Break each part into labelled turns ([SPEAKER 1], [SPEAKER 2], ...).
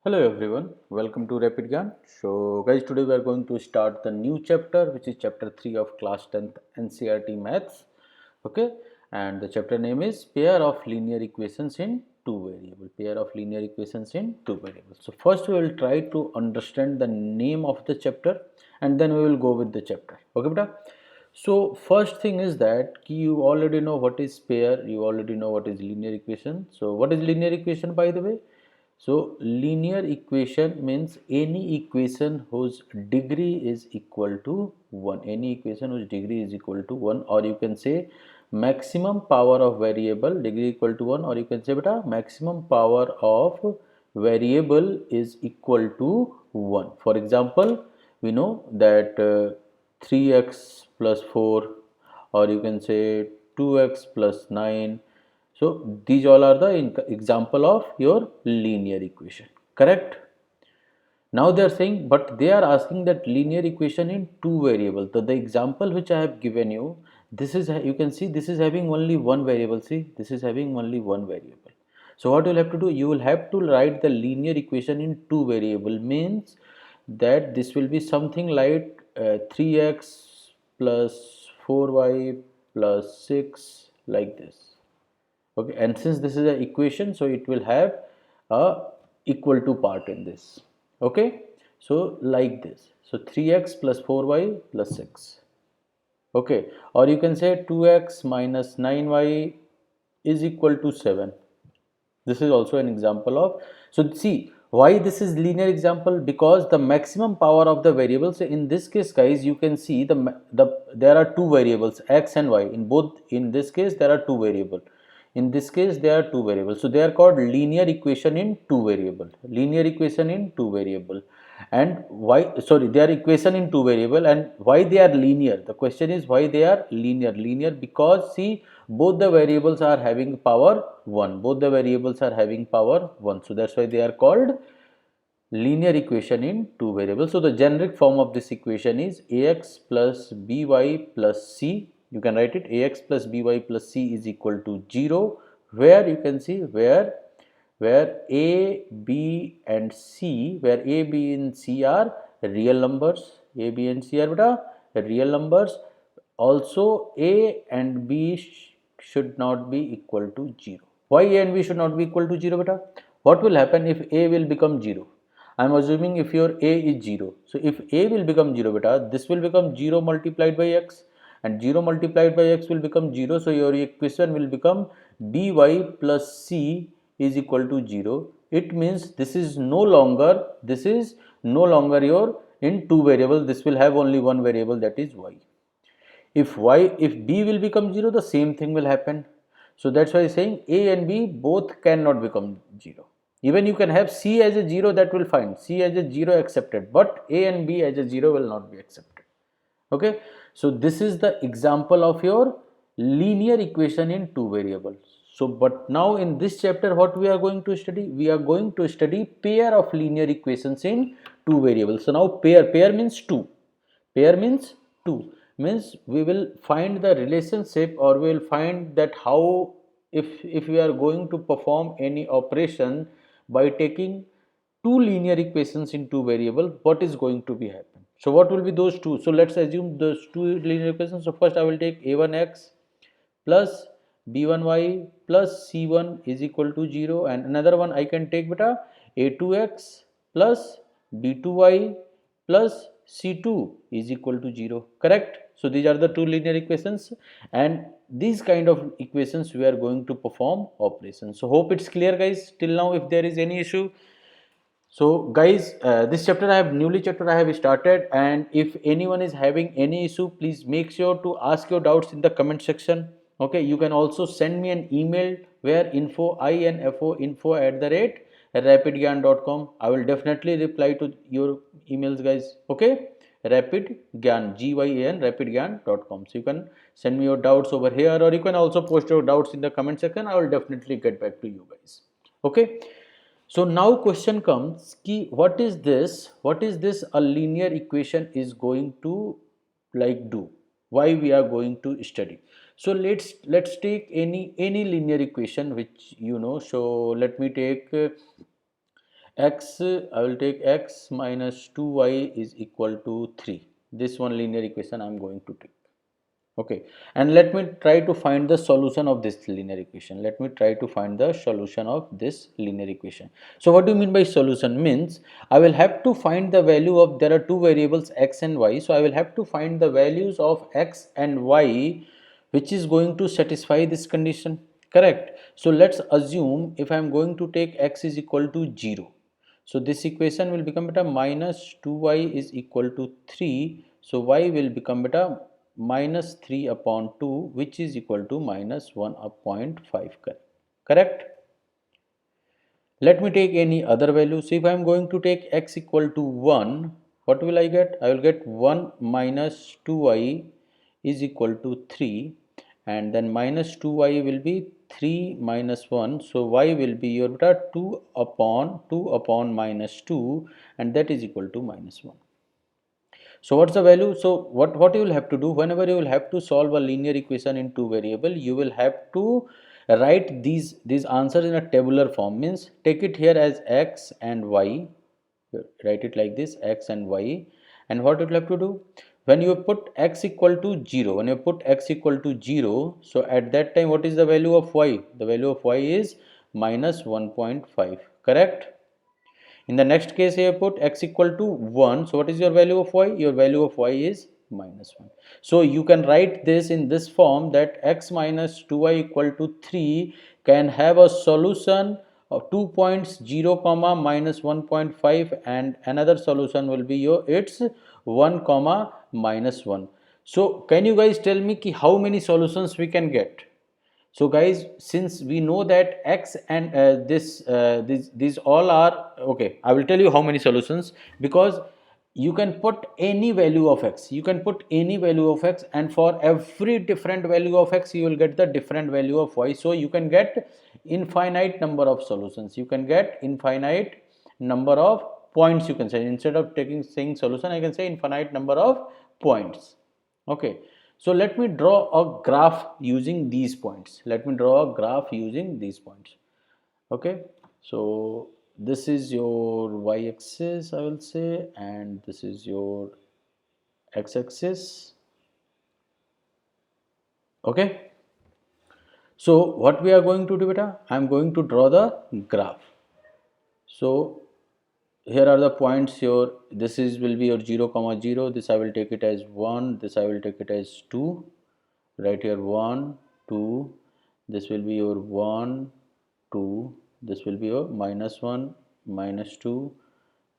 [SPEAKER 1] Hello everyone, welcome to Rapid Gyan. So guys, today we are going to start the new chapter, which is chapter 3 of class 10th NCERT Maths. Okay, and the chapter name is pair of linear equations in two variables. Pair of linear equations in two variables. So first we will try to understand the name of the chapter and then we will go with the chapter. Okay, beta? So first thing is that you already know what is pair, you already know what is linear equation. So what is linear equation, by the way? So linear equation means any equation whose degree is equal to 1. Any equation whose degree is equal to 1, or you can say maximum power of variable degree equal to 1, or you can say beta maximum power of variable is equal to 1. For example, we know that 3x plus 4, or you can say 2x plus 9. So these all are the example of your linear equation, correct? Now they are saying, but they are asking that linear equation in two variables. So the example which I have given you, this is, you can see this is having only one variable. See, this is having only one variable. So what you will have to do, you will have to write the linear equation in two variable, means that this will be something like 3x plus 4y plus 6, like this. Okay, and since this is an equation, so it will have a equal to part in this. Okay, so like this, so 3x plus 4y plus 6. Okay, or you can say 2x minus 9y is equal to 7. This is also an example of, so see why this is linear example, because the maximum power of the variables in this case, guys, you can see there are two variables x and y. In both, in this case there are two variables, in this case there are two variables, so they are called linear equation in two variable, linear equation in two variable. And why, sorry, they are equation in two variable, and why they are linear, the question is why they are linear because see, both the variables are having power 1, both the variables are having power 1, so that's why they are called linear equation in two variables. So the generic form of this equation is ax plus by plus c. You can write it ax plus by plus c is equal to 0, where you can see where a, b and c, where a, b and c are real numbers, a, b and c are real numbers. Also a and b should not be equal to 0. Why a and b should not be equal to 0 beta? What will happen if a will become 0? I am assuming if your a is 0. So if a will become 0 beta, this will become 0 multiplied by x, and 0 multiplied by x will become 0. So your equation will become by plus c is equal to 0. It means this is no longer your in two variables. This will have only one variable, that is y. If b will become 0, the same thing will happen. So that's why saying a and b both cannot become 0. Even you can have c as a 0, that will fine, c as a 0 accepted, but a and b as a 0 will not be accepted. Okay, so this is the example of your linear equation in two variables. So but now in this chapter, what we are going to study, we are going to study pair of linear equations in two variables. So now pair means two, pair means 2, means we will find the relationship, or we will find that how, if we are going to perform any operation by taking two linear equations in two variable, what is going to be happen. So what will be those two? So let's assume those two linear equations. So first I will take a1x plus b1y plus c1 is equal to 0, and another one I can take beta a2x plus b2y plus c2 is equal to 0, correct? So these are the two linear equations, and these kind of equations we are going to perform operations. So hope it's clear, guys, till now. If there is any issue, so guys, this chapter I have started, and if anyone is having any issue, please make sure to ask your doubts in the comment section. Okay, you can also send me an email where info at the rate rapidgyan.com. I will definitely reply to your emails, guys. Okay, rapidgyan, GYAN, rapidgyan.com. So you can send me your doubts over here, or you can also post your doubts in the comment section. I will definitely get back to you guys. Okay. So now question comes ki what is this a linear equation is going to like do, why we are going to study. So let's take any linear equation which you know. So let me take x, I will take x minus 2y is equal to 3. This one linear equation I am going to take. Okay, and let me try to find the solution of this linear equation. Let me try to find the solution of this linear equation. So what do you mean by solution? Means I will have to find the value of, there are two variables x and y, so I will have to find the values of x and y which is going to satisfy this condition, correct? So let's assume if I am going to take x is equal to 0, so this equation will become beta minus 2y is equal to 3. So y will become beta minus 3 upon 2, which is equal to minus 1 upon 0.5, correct? Let me take any other value. So if I am going to take x equal to 1, what will I get? I will get 1 minus 2y is equal to 3, and then minus 2y will be 3 minus 1. So y will be your beta 2 upon minus 2, and that is equal to minus 1. So what's the value? So what you will have to do, whenever you will have to solve a linear equation in two variable, you will have to write these answers in a tabular form. Means take it here as x and y, write it like this, x and y. And what you will have to do, when you put x equal to 0, when you put x equal to 0, so at that time what is the value of y? The value of y is minus 1.5, correct? In the next case, here put x equal to 1. So what is your value of y? Your value of y is minus 1. So you can write this in this form, that x minus 2y equal to 3 can have a solution of 2 points 0 comma minus 1.5, and another solution will be your its 1 comma minus 1. So can you guys tell me how many solutions we can get? So guys, since we know that x and these all are okay, I will tell you how many solutions, because you can put any value of x, you can put any value of x, and for every different value of x you will get the different value of y. So you can get infinite number of solutions, you can get infinite number of points, you can say, instead of saying solution, I can say infinite number of points. Okay, so let me draw a graph using these points. Let me draw a graph using these points. Okay, so this is your y-axis, I will say, and this is your x-axis. Okay, so what we are going to do, beta? I am going to draw the graph. So here are the points. Your this is will be your 0 comma 0. This I will take it as 1. This I will take it as 2. Right here 1 2, this will be your 1 2, this will be your minus 1 minus 2,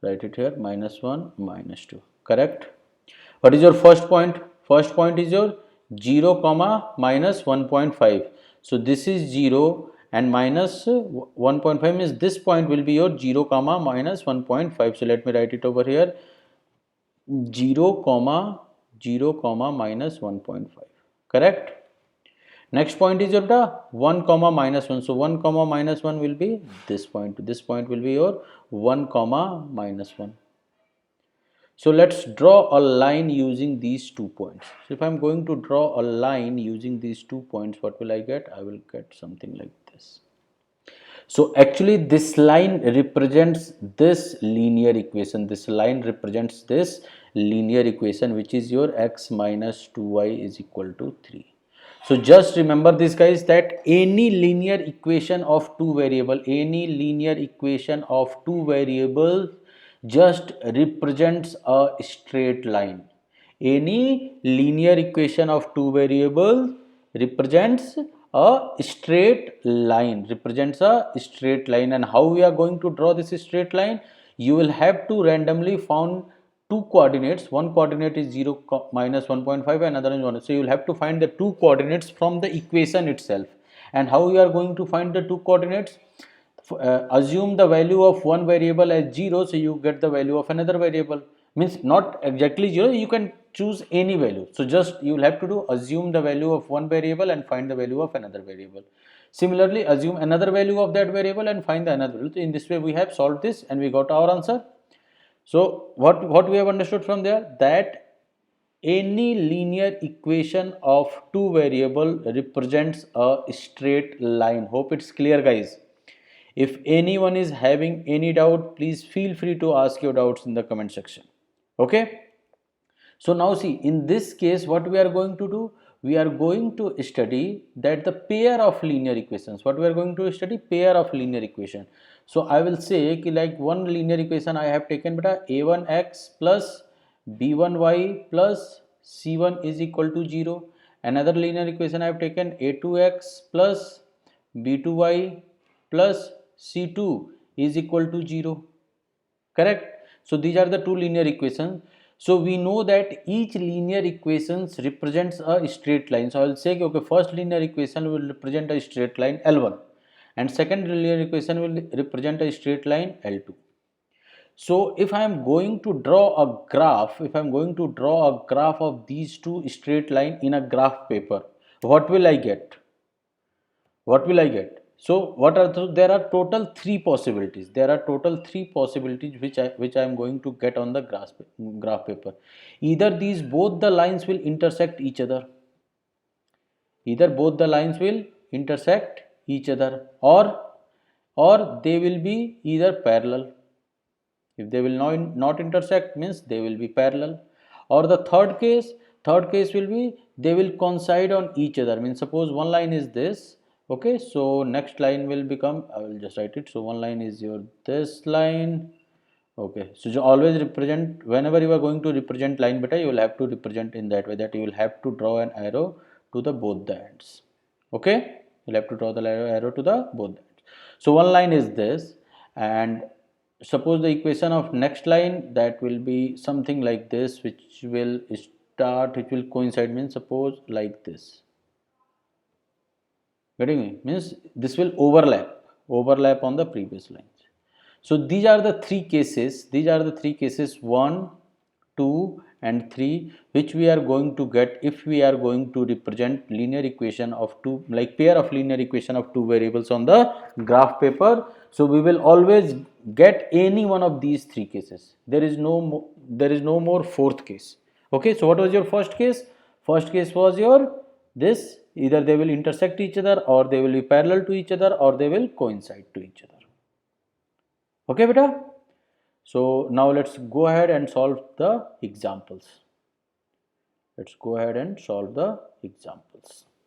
[SPEAKER 1] write it here minus 1 minus 2, correct? What is your first point? First point is your 0 comma minus 1.5. So this is 0 and minus 1.5 means this point will be your 0 comma minus 1.5. So let me write it over here, 0 comma 0 comma minus 1.5, correct? Next point is your 1 comma minus 1. So 1 comma minus 1 will be this point. This point will be your 1 comma minus 1. So let's draw a line using these 2 points. So if I am going to draw a line using these 2 points, what will I get? I will get something like this. So actually this line represents this linear equation. This line represents this linear equation, which is your x minus 2y is equal to 3. So just remember this, guys, that any linear equation of two variable, just represents a straight line. Any linear equation of two variables represents a straight line, and how we are going to draw this straight line? You will have to randomly found two coordinates. One coordinate is 0 minus 1.5, another is 1. So you will have to find the two coordinates from the equation itself. And how you are going to find the two coordinates? Assume the value of one variable as 0, so you get the value of another variable. Means not exactly 0, you can choose any value. So just you will have to do assume the value of one variable and find the value of another variable. Similarly, assume another value of that variable and find the another value. So in this way we have solved this and we got our answer. So what we have understood from there, that any linear equation of two variable represents a straight line. Hope it's clear, guys. If anyone is having any doubt, please feel free to ask your doubts in the comment section. Okay. So now see, in this case, what we are going to do, we are going to study that the pair of linear equations. What we are going to study? Pair of linear equation. So I will say ki like one linear equation I have taken beta a1x plus b1y plus c1 is equal to 0. Another linear equation I have taken a2x plus b2y plus c2 is equal to 0. Correct? So these are the two linear equations. So we know that each linear equations represents a straight line. So I will say okay, first linear equation will represent a straight line L1 and second linear equation will represent a straight line L2. So if I am going to draw a graph, if I am going to draw a graph of these two straight line in a graph paper, what will I get? What will I get? So what are there are total three possibilities. There are total three possibilities which I am going to get on the graph paper. Either these both the lines will intersect each other. Either both the lines will intersect each other, or they will be either parallel. If they will not intersect, means they will be parallel. Or the third case will be they will coincide on each other. Means suppose one line is this, okay, so next line will become, I will just write it. So one line is your this line, okay. So you always represent, whenever you are going to represent line beta, you will have to represent in that way, that you will have to draw an arrow to the both the ends. Okay, you'll have to draw the arrow to the both the ends. So one line is this, and suppose the equation of next line, that will be something like this, which will coincide, means suppose like this. Getting me? Means this will overlap on the previous lines. So these are the three cases. These are the three cases 1, 2 and 3, which we are going to get if we are going to represent linear equation of two, like pair of linear equation of two variables on the graph paper. So we will always get any one of these three cases. There is no more fourth case. Okay, so what was your first case? First case was your this, either they will intersect each other, or they will be parallel to each other, or they will coincide to each other. Okay beta. So now let's go ahead and solve the examples. Let's go ahead and solve the examples.